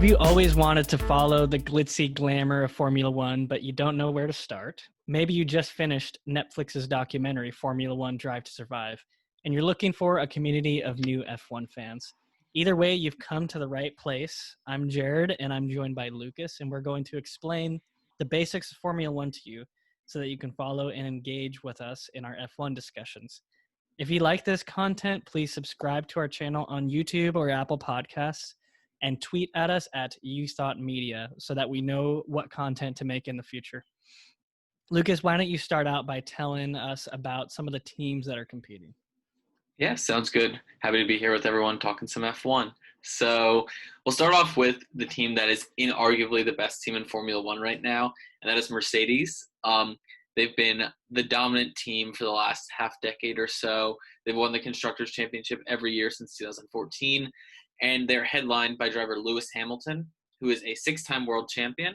you always wanted to follow the glitzy glamour of Formula One, but you don't know where to start? Maybe you just finished Netflix's documentary, Formula One Drive to Survive, and you're looking for a community of new F1 fans. Either way, you've come to the right place. I'm Jarod, and I'm joined by Lucas, and we're going to explain the basics of Formula One to you so that you can follow and engage with us in our F1 discussions. If you like this content, please subscribe to our channel on YouTube or Apple Podcasts and tweet at us at YouThoughtMedia so that we know what content to make in the future. Lucas, why don't you start out by telling us about some of the teams that are competing? Yeah, sounds good. Happy to be here with everyone talking some F1. So we'll start off with the team that is inarguably the best team in Formula One right now, and that is Mercedes. They've been the dominant team for the last half decade or so. They've won the Constructors' Championship every year since 2014, and they're headlined by driver Lewis Hamilton, who is a six-time world champion.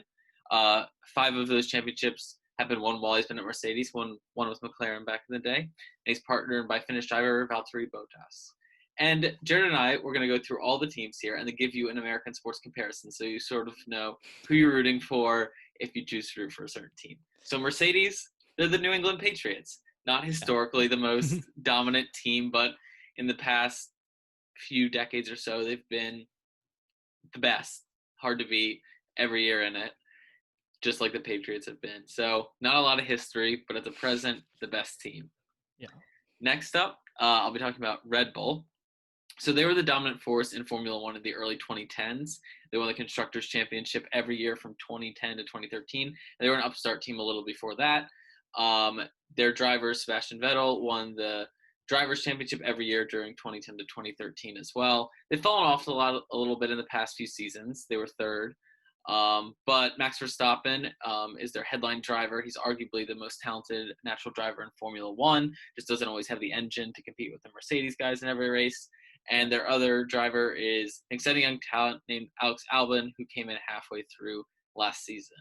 5 of those championships have been won while he's been at Mercedes, one with McLaren back in the day. And he's partnered by Finnish driver Valtteri Bottas. And Jared and I, we're going to go through all the teams here and then give you an American sports comparison so you sort of know who you're rooting for if you choose to root for a certain team. So Mercedes, they're the New England Patriots. Not historically the most dominant team, but in the past few decades or so, they've been the best. Hard to beat every year in it, just like the Patriots have been. So not a lot of history, but at the present, the best team. Yeah. Next up, I'll be talking about Red Bull. So they were the dominant force in Formula One in the early 2010s. They won the Constructors' Championship every year from 2010 to 2013. They were an upstart team a little before that. Their driver, Sebastian Vettel, won the Drivers' Championship every year during 2010 to 2013 as well. They've fallen off a little bit in the past few seasons. They were third. But Max Verstappen is their headline driver. He's arguably the most talented natural driver in Formula One. Just doesn't always have the engine to compete with the Mercedes guys in every race. And their other driver is an exciting young talent named Alex Albon, who came in halfway through last season.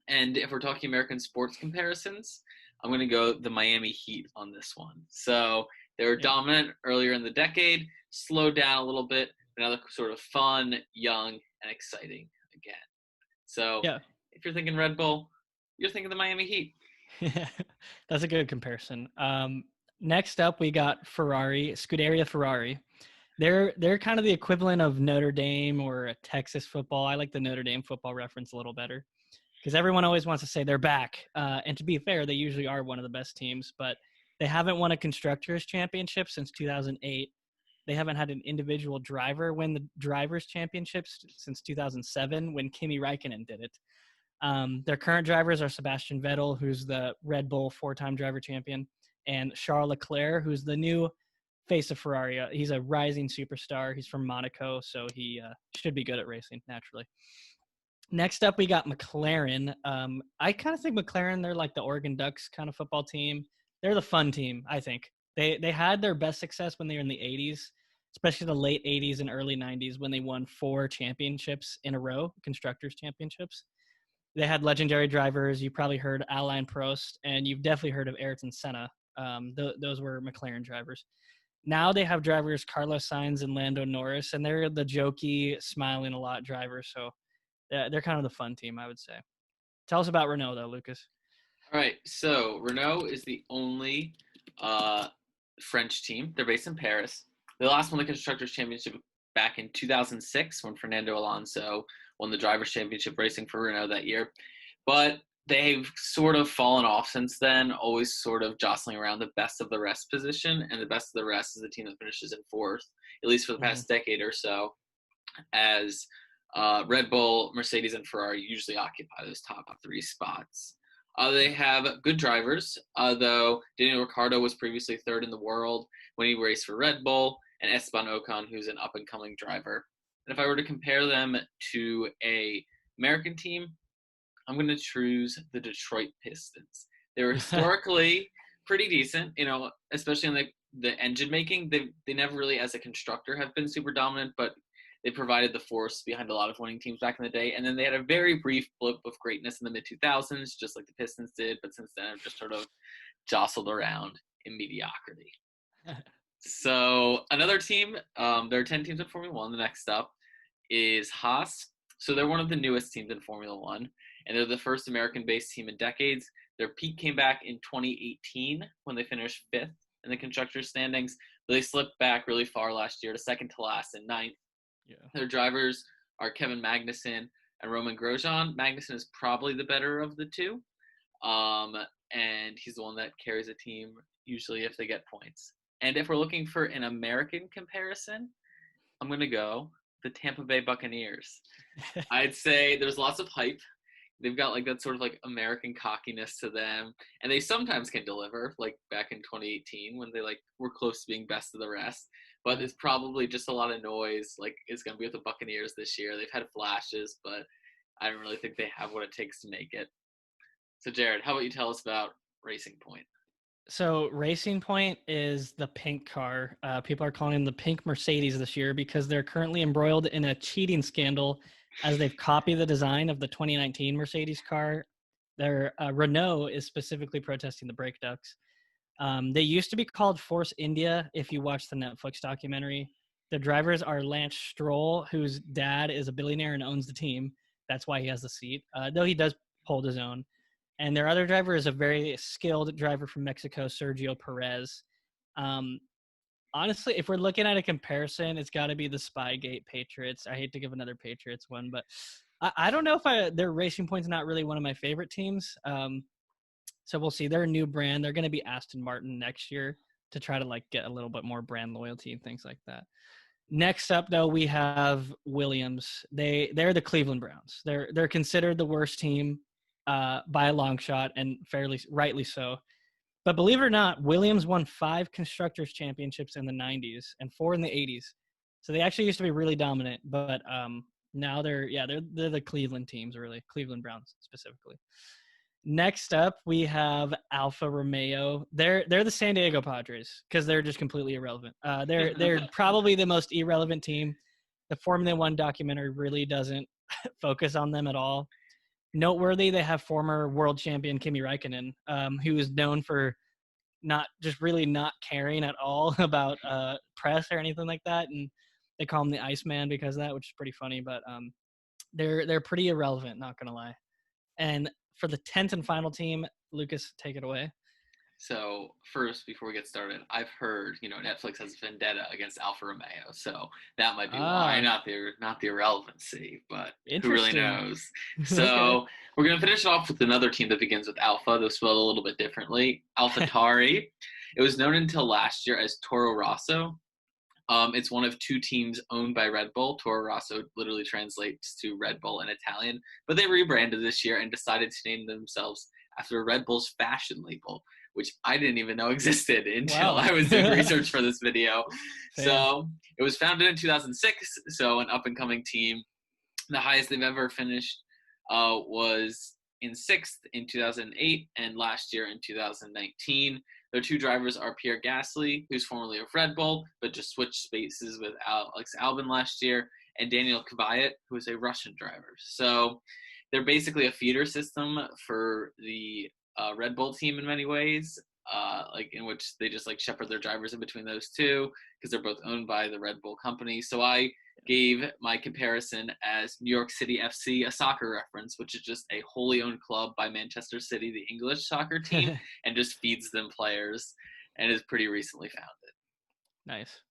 And if we're talking American sports comparisons, I'm going to go the Miami Heat on this one. So they were dominant earlier in the decade, slowed down a little bit, but now they're sort of fun, young, and exciting again. So if you're thinking Red Bull, you're thinking the Miami Heat. That's a good comparison. Next up, we got Ferrari, Scuderia Ferrari. They're kind of the equivalent of Notre Dame or Texas football. I like the Notre Dame football reference a little better because everyone always wants to say they're back. And to be fair, they usually are one of the best teams, but they haven't won a Constructors' Championship since 2008. They haven't had an individual driver win the Drivers' Championships since 2007 when Kimi Räikkönen did it. Their current drivers are Sebastian Vettel, who's the Red Bull 4-time driver champion, and Charles Leclerc, who's the new face of Ferrari. He's a rising superstar. He's from Monaco, so he should be good at racing, naturally. Next up, we got McLaren. I kind of think McLaren, they're like the Oregon Ducks kind of football team. They're the fun team, I think. They had their best success when they were in the 80s, especially the late 80s and early 90s when they won 4 championships in a row, Constructors' Championships. They had legendary drivers. You probably heard Alain Prost, and you've definitely heard of Ayrton Senna. Those were McLaren drivers. Now they have drivers Carlos Sainz and Lando Norris, and they're the jokey, smiling a lot drivers. So they're kind of the fun team, I would say. Tell us about Renault, though, Lucas. All right, so Renault is the only French team. They're based in Paris. They last won the Constructors' Championship back in 2006 when Fernando Alonso won the Drivers' Championship racing for Renault that year. But they've sort of fallen off since then, always sort of jostling around the best of the rest position, and the best of the rest is the team that finishes in 4th, at least for the past decade or so, as Red Bull, Mercedes, and Ferrari usually occupy those top 3 spots. They have good drivers, though Daniel Ricciardo was previously 3rd in the world when he raced for Red Bull, and Esteban Ocon, who's an up-and-coming driver. And if I were to compare them to a American team, I'm going to choose the Detroit Pistons. They were historically pretty decent, especially in the engine making. They never really, as a constructor, have been super dominant, but they provided the force behind a lot of winning teams back in the day. And then they had a very brief blip of greatness in the mid-2000s, just like the Pistons did. But since then, have just sort of jostled around in mediocrity. So another team, there are 10 teams in Formula One. The next up is Haas. So they're one of the newest teams in Formula One, and they're the first American-based team in decades. Their peak came back in 2018 when they finished fifth in the constructors' standings, but they slipped back really far last year to second to last and ninth. Yeah. Their drivers are Kevin Magnussen and Roman Grosjean. Magnussen is probably the better of the two, and he's the one that carries a team usually if they get points. And if we're looking for an American comparison, I'm going to go the Tampa Bay Buccaneers. I'd say there's lots of hype. They've got like that sort of like American cockiness to them, and they sometimes can deliver, like back in 2018 when they like were close to being best of the rest. But it's probably just a lot of noise. Like it's going to be with the Buccaneers this year. They've had flashes, but I don't really think they have what it takes to make it. So Jared, how about you tell us about Racing Point? So Racing Point is the pink car. People are calling him the pink Mercedes this year because they're currently embroiled in a cheating scandal as they've copied the design of the 2019 Mercedes car. Their Renault is specifically protesting the brake ducts. They used to be called Force India if you watch the Netflix documentary. The drivers are Lance Stroll, whose dad is a billionaire and owns the team. That's why he has the seat, though he does hold his own. And their other driver is a very skilled driver from Mexico, Sergio Perez. Honestly, if we're looking at a comparison, it's got to be the Spygate Patriots. I hate to give another Patriots one, but I don't know if their Racing Point's not really one of my favorite teams. So we'll see. They're a new brand. They're going to be Aston Martin next year to try to like get a little bit more brand loyalty and things like that. Next up, though, we have Williams. They're the Cleveland Browns. They're considered the worst team by a long shot, and fairly rightly so. But believe it or not, Williams won 5 constructors championships in the 90s and 4 in the 80s. So they actually used to be really dominant, but now they're the Cleveland teams, really Cleveland Browns specifically. Next up, we have Alfa Romeo. They're the San Diego Padres because they're just completely irrelevant. They're probably the most irrelevant team. The Formula One documentary really doesn't focus on them at all. Noteworthy, they have former world champion Kimi Räikkönen, who is known for not caring at all about press or anything like that, and they call him the Iceman because of that, which is pretty funny. But they're pretty irrelevant, not gonna lie. And for the 10th and final team, Lucas, take it away. So first, before we get started, I've heard Netflix has a vendetta against Alfa Romeo, so that might be why, not the irrelevancy, but who really knows? So okay. We're gonna finish off with another team that begins with Alpha, though spelled a little bit differently. AlphaTauri. It was known until last year as Toro Rosso. It's one of 2 teams owned by Red Bull. Toro Rosso literally translates to Red Bull in Italian, but they rebranded this year and decided to name themselves after Red Bull's fashion label, which I didn't even know existed until I was doing research for this video. Fair. So it was founded in 2006, so an up-and-coming team. The highest they've ever finished was in 6th in 2008 and last year in 2019. Their 2 drivers are Pierre Gasly, who's formerly of Red Bull, but just switched spaces with Alex Albon last year, and Daniel Kvyat, who is a Russian driver. So they're basically a feeder system for the Red Bull team in many ways, in which they just like shepherd their drivers in between those two because they're both owned by the Red Bull company. So I gave my comparison as New York City FC, a soccer reference, which is just a wholly owned club by Manchester City, the English soccer team, and just feeds them players and is pretty recently founded. Nice.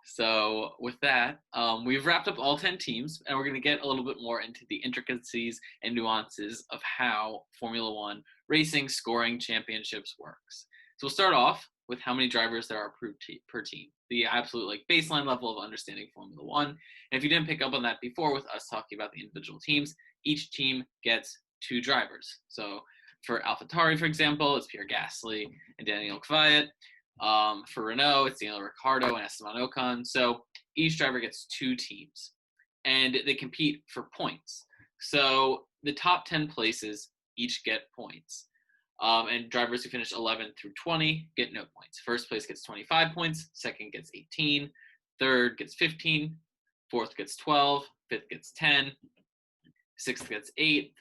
So with that, we've wrapped up all 10 teams, and we're going to get a little bit more into the intricacies and nuances of how Formula One racing scoring championships works. So we'll start off with how many drivers there are per team, the absolute baseline level of understanding Formula One. And if you didn't pick up on that before with us talking about the individual teams, each team gets 2 drivers. So for AlphaTauri, for example, it's Pierre Gasly and Daniel Kvyat. For Renault, it's Daniel Ricciardo and Esteban Ocon. So each driver gets 2 teams, and they compete for points. So the top 10 places each get points. And drivers who finish 11 through 20 get no points. First place gets 25 points, second gets 18, third gets 15, fourth gets 12, fifth gets 10, sixth gets 8,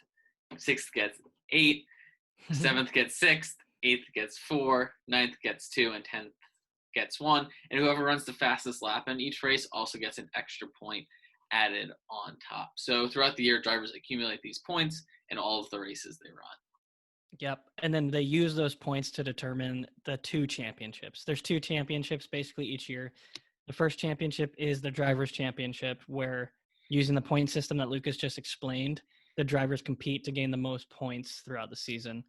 sixth gets 8, seventh gets 6, 8th gets 4, 9th gets 2, and 10th gets 1. And whoever runs the fastest lap in each race also gets an extra point added on top. So throughout the year, drivers accumulate these points in all of the races they run. Yep. And then they use those points to determine the 2 championships. There's 2 championships basically each year. The first championship is the Drivers' Championship, where using the point system that Lucas just explained, the drivers compete to gain the most points throughout the season.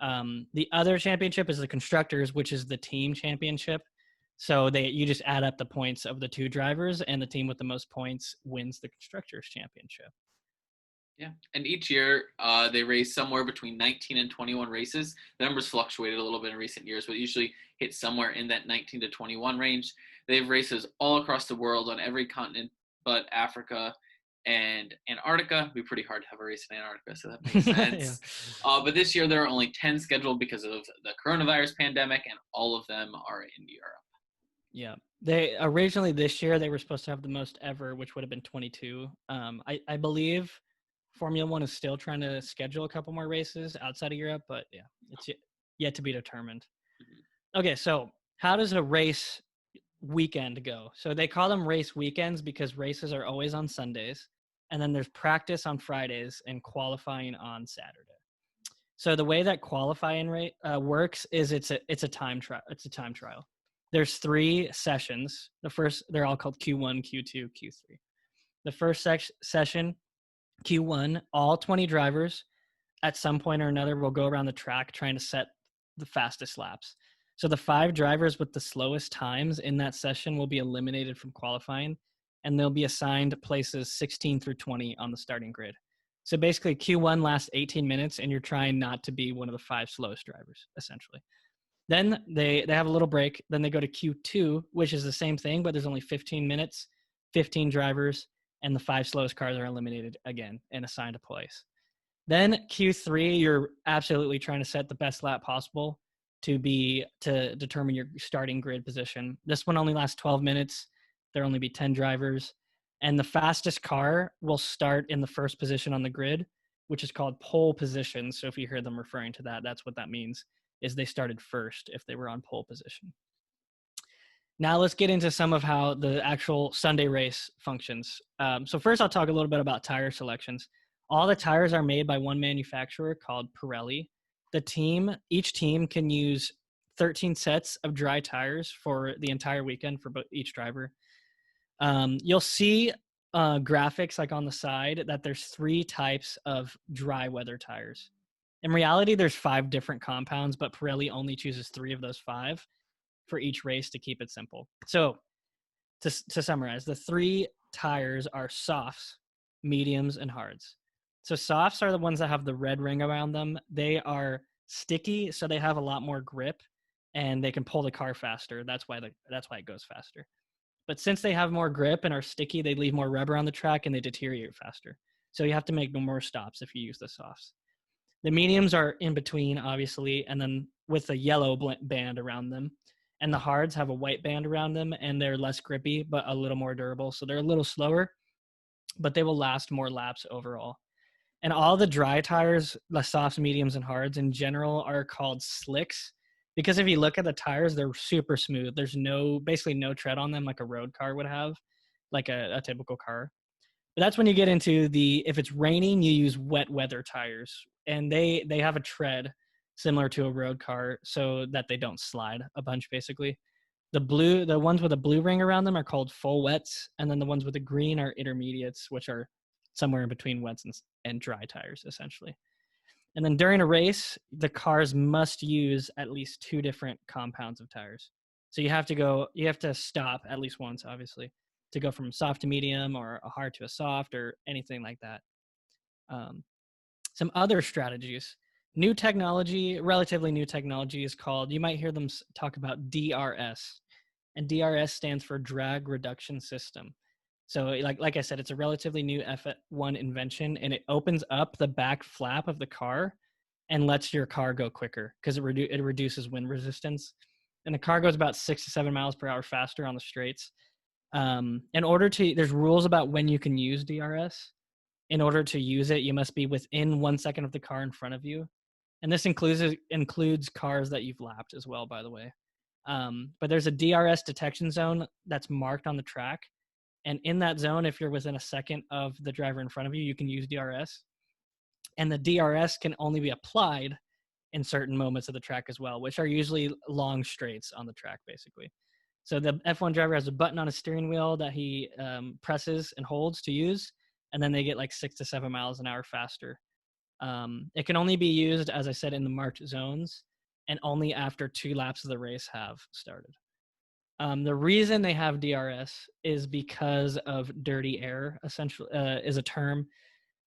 The other championship is the Constructors, which is the team championship. So you just add up the points of the 2 drivers, and the team with the most points wins the Constructors' Championship. Yeah, and each year they race somewhere between 19 and 21 races. The numbers fluctuated a little bit in recent years, but usually hit somewhere in that 19 to 21 range. They have races all across the world on every continent but Africa and Antarctica. It'd be pretty hard to have a race in Antarctica, so that makes sense. Yeah. But this year there are only 10 scheduled because of the coronavirus pandemic, and all of them are in Europe. Yeah. They originally this year they were supposed to have the most ever, which would have been 22. I believe Formula One is still trying to schedule a couple more races outside of Europe, but yeah, it's yet to be determined. Mm-hmm. Okay, so how does a race weekend go? So they call them race weekends because races are always on Sundays, and then there's practice on Fridays and qualifying on Saturday. So the way that qualifying works is it's a time trial. It's a time trial. There's 3 sessions. They're all called Q1, Q2, Q3. The first session, Q1, all 20 drivers at some point or another will go around the track trying to set the fastest laps. So the 5 drivers with the slowest times in that session will be eliminated from qualifying, and they'll be assigned places 16 through 20 on the starting grid. So basically Q1 lasts 18 minutes, and you're trying not to be one of the 5 slowest drivers, essentially. Then they have a little break. Then they go to Q2, which is the same thing, but there's only 15 minutes, 15 drivers, and the 5 slowest cars are eliminated again and assigned a place. Then Q3, you're absolutely trying to set the best lap possible to determine your starting grid position. This one only lasts 12 minutes. There'll only be 10 drivers. And the fastest car will start in the first position on the grid, which is called pole position. So if you hear them referring to that, that's what that means, is they started first if they were on pole position. Now let's get into some of how the actual Sunday race functions. So first I'll talk a little bit about tire selections. All the tires are made by one manufacturer called Pirelli. Each team can use 13 sets of dry tires for the entire weekend for each driver. You'll see graphics like on the side that there's 3 types of dry weather tires. In reality, there's 5 different compounds, but Pirelli only chooses 3 of those 5 for each race to keep it simple. So to summarize, the 3 tires are softs, mediums, and hards. So softs are the ones that have the red ring around them. They are sticky, so they have a lot more grip, and they can pull the car faster. That's why it goes faster. But since they have more grip and are sticky, they leave more rubber on the track and they deteriorate faster. So you have to make more stops if you use the softs. The mediums are in between, obviously, and then with a yellow band around them. And the hards have a white band around them, and they're less grippy, but a little more durable. So they're a little slower, but they will last more laps overall. And all the dry tires, the softs, mediums, and hards in general are called slicks, because if you look at the tires, they're super smooth. There's basically no tread on them like a road car would have, like a typical car. But that's when you get into if it's raining, you use wet weather tires, and they have a tread similar to a road car so that they don't slide a bunch, basically. The ones with a blue ring around them are called full wets, and then the ones with the green are intermediates, which are somewhere in between wets and dry tires, essentially. And then during a race, the cars must use at least 2 different compounds of tires. So you have to stop at least once, obviously, to go from soft to medium or a hard to a soft or anything like that. Some other strategies. Relatively new technology is called, you might hear them talk about DRS. And DRS stands for drag reduction system. So like I said, it's a relatively new F1 invention, and it opens up the back flap of the car and lets your car go quicker because it reduces wind resistance. And the car goes about 6 to 7 miles per hour faster on the straights. There's rules about when you can use DRS. In order to use it, you must be within 1 second of the car in front of you. And this includes cars that you've lapped as well, by the way. But there's a DRS detection zone that's marked on the track. And in that zone, if you're within a second of the driver in front of you, you can use DRS. And the DRS can only be applied in certain moments of the track as well, which are usually long straights on the track, basically. So the F1 driver has a button on his steering wheel that he presses and holds to use, and then they get like 6 to 7 miles an hour faster. It can only be used, as I said, in the marked zones, and only after 2 laps of the race have started. The reason they have DRS is because of dirty air. Essentially, is a term.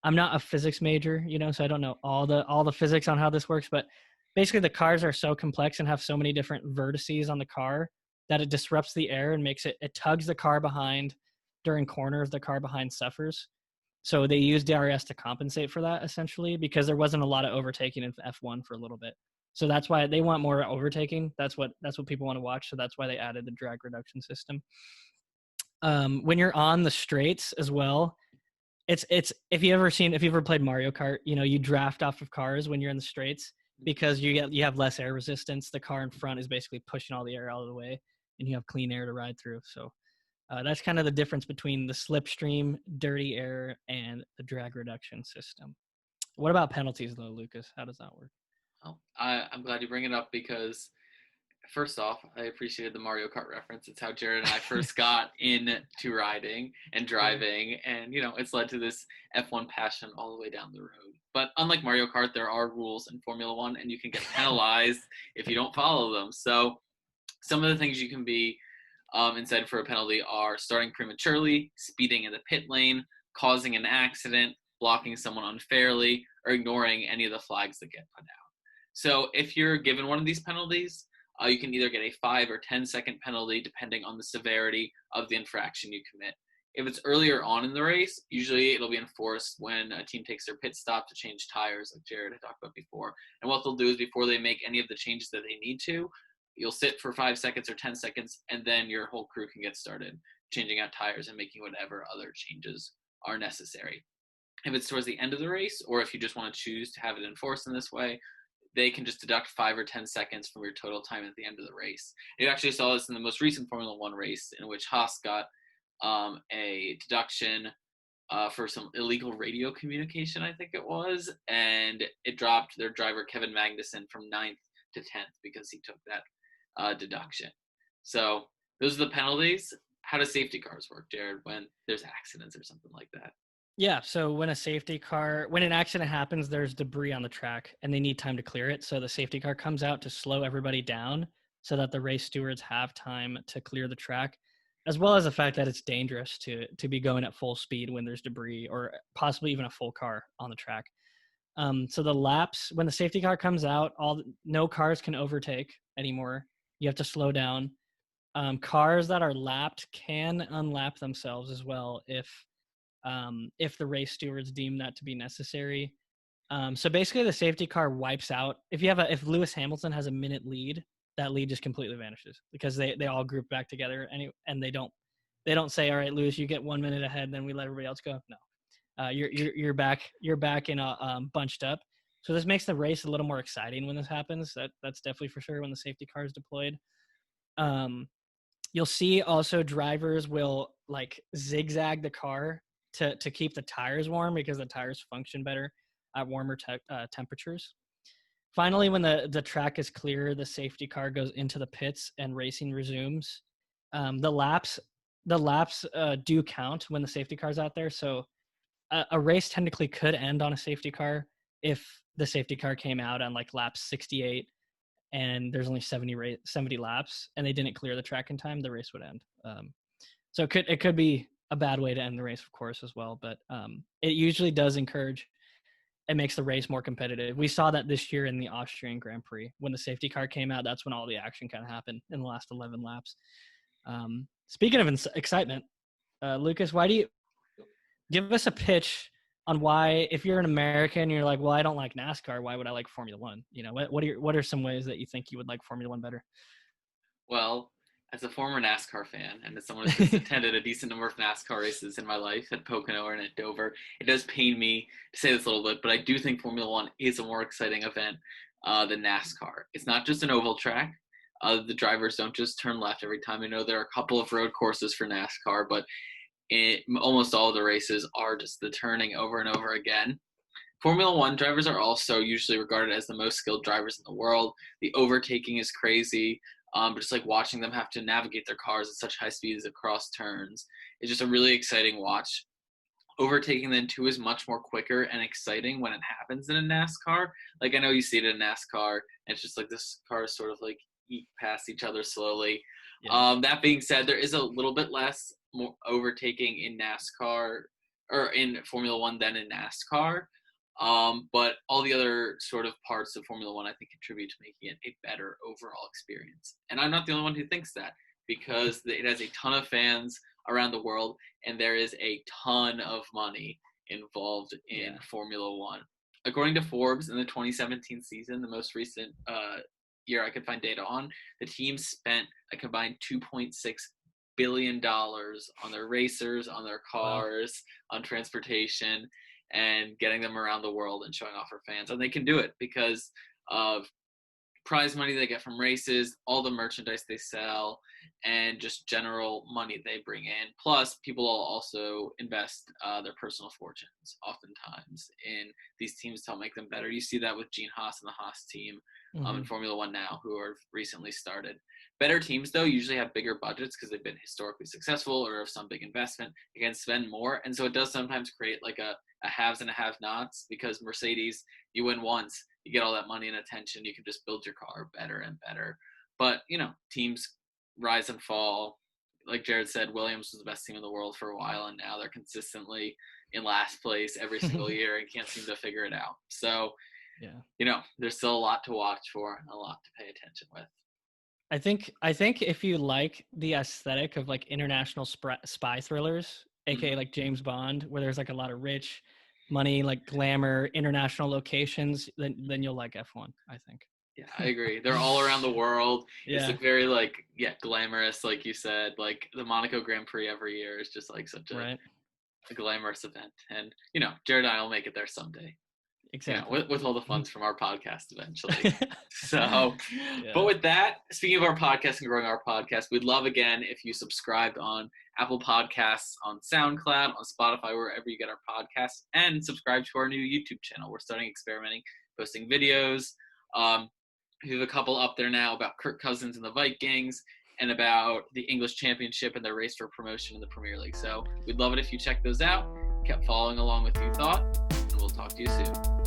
I'm not a physics major, so I don't know all the physics on how this works. But basically, the cars are so complex and have so many different vertices on the car that it disrupts the air and makes it tugs the car behind during corners. The car behind suffers. So they use DRS to compensate for that, essentially, because there wasn't a lot of overtaking in F1 for a little bit. So that's why they want more overtaking. That's what people want to watch. So that's why they added the drag reduction system. When you're on the straights as well, it's if you ever played Mario Kart, you draft off of cars when you're in the straights because you have less air resistance. The car in front is basically pushing all the air out of the way, and you have clean air to ride through. So that's kind of the difference between the slipstream, dirty air, and the drag reduction system. What about penalties, though, Lucas? How does that work? Well, I'm glad you bring it up because, first off, I appreciated the Mario Kart reference. It's how Jarod and I first got into riding and driving, and it's led to this F1 passion all the way down the road. But unlike Mario Kart, there are rules in Formula One, and you can get penalized if you don't follow them. So some of the things you can be instead for a penalty are starting prematurely, speeding in the pit lane, causing an accident, blocking someone unfairly, or ignoring any of the flags that get put out. So if you're given one of these penalties, you can either get a 5 or 10-second penalty depending on the severity of the infraction you commit. If it's earlier on in the race, usually it'll be enforced when a team takes their pit stop to change tires, like Jarod had talked about before. And what they'll do is before they make any of the changes that they need to, you'll sit for 5 seconds or 10 seconds, and then your whole crew can get started changing out tires and making whatever other changes are necessary. If it's towards the end of the race, or if you just want to choose to have it enforced in this way, they can just deduct 5 or 10 seconds from your total time at the end of the race. You actually saw this in the most recent Formula One race, in which Haas got a deduction for some illegal radio communication, I think it was, and it dropped their driver Kevin Magnussen from 9th to 10th because he took that deduction. So those are the penalties. How do safety cars work, Jarod, when there's accidents or something like that? Yeah, so when an accident happens, there's debris on the track and they need time to clear it. So the safety car comes out to slow everybody down so that the race stewards have time to clear the track, as well as the fact that it's dangerous to be going at full speed when there's debris or possibly even a full car on the track. So the laps, when the safety car comes out, no cars can overtake anymore. You have to slow down. Cars that are lapped can unlap themselves as well if the race stewards deem that to be necessary. So basically, the safety car wipes out. If Lewis Hamilton has a minute lead, that lead just completely vanishes because they all group back together and they don't say, all right, Lewis, you get 1 minute ahead, then we let everybody else go. No, you're back in bunched up. So this makes the race a little more exciting when this happens. That's definitely for sure when the safety car is deployed. You'll see also drivers will like zigzag the car to keep the tires warm because the tires function better at warmer temperatures. Finally, when the track is clear, the safety car goes into the pits and racing resumes. The laps do count when the safety car's out there. So a race technically could end on a safety car if the safety car came out on like lap 68 and there's only 70 laps and they didn't clear the track in time, the race would end. So it could be a bad way to end the race, of course, as well. But it usually does encourage. It makes the race more competitive. We saw that this year in the Austrian Grand Prix. When the safety car came out, that's when all the action kind of happened in the last 11 laps. Speaking of excitement, Lucas, why do you give us a pitch on why, if you're an American, you're like, well, I don't like NASCAR. Why would I like Formula One? What are some ways that you think you would like Formula One better? Well, as a former NASCAR fan and as someone who's attended a decent number of NASCAR races in my life at Pocono and at Dover, it does pain me to say this a little bit, but I do think Formula One is a more exciting event than NASCAR. It's not just an oval track. The drivers don't just turn left every time. I know there are a couple of road courses for NASCAR, but almost all of the races are just the turning over and over again. Formula One drivers are also usually regarded as the most skilled drivers in the world. The overtaking is crazy. But just like watching them have to navigate their cars at such high speeds across turns is just a really exciting watch. Overtaking then too is much more quicker and exciting when it happens in a NASCAR. Like I know you see it in NASCAR, and it's just like this cars sort of like eat past each other slowly. Yeah. That being said, there is a little bit less more overtaking in NASCAR or in Formula One than in NASCAR. But all the other sort of parts of Formula One, I think, contribute to making it a better overall experience. And I'm not the only one who thinks that, because it has a ton of fans around the world, and there is a ton of money involved in Formula One. According to Forbes, in the 2017 season, the most recent year I could find data on, the team spent a combined $2.6 billion on their racers, on their cars, on transportation, and getting them around the world and showing off for fans. And they can do it because of prize money they get from races, all the merchandise they sell, and just general money they bring in. Plus, people will also invest their personal fortunes oftentimes in these teams to help make them better. You see that with Gene Haas and the Haas team in Formula One now, who are recently started. Better teams, though, usually have bigger budgets because they've been historically successful or have some big investment. They can spend more, and so it does sometimes create like a haves and a have-nots, because Mercedes, you win once, you get all that money and attention, you can just build your car better and better. But, teams rise and fall. Like Jared said, Williams was the best team in the world for a while, and now they're consistently in last place every single year and can't seem to figure it out. So, there's still a lot to watch for and a lot to pay attention with. I think if you like the aesthetic of like international spy thrillers, aka like James Bond, where there's like a lot of rich money, like glamour, international locations, then you'll like F1, I think. Yeah, I agree. They're all around the world. Yeah. It's like very glamorous, like you said. Like the Monaco Grand Prix every year is just like such a glamorous event. And Jared and I will make it there someday. Exactly. With all the funds from our podcast eventually. So, but with that, speaking of our podcast and growing our podcast, we'd love again if you subscribed on Apple Podcasts, on SoundCloud, on Spotify, wherever you get our podcasts, and subscribe to our new YouTube channel. We're starting experimenting, posting videos. We have a couple up there now about Kirk Cousins and the Vikings, and about the English Championship and their race for promotion in the Premier League. So we'd love it if you check those out, kept following along with You Thought, and we'll talk to you soon.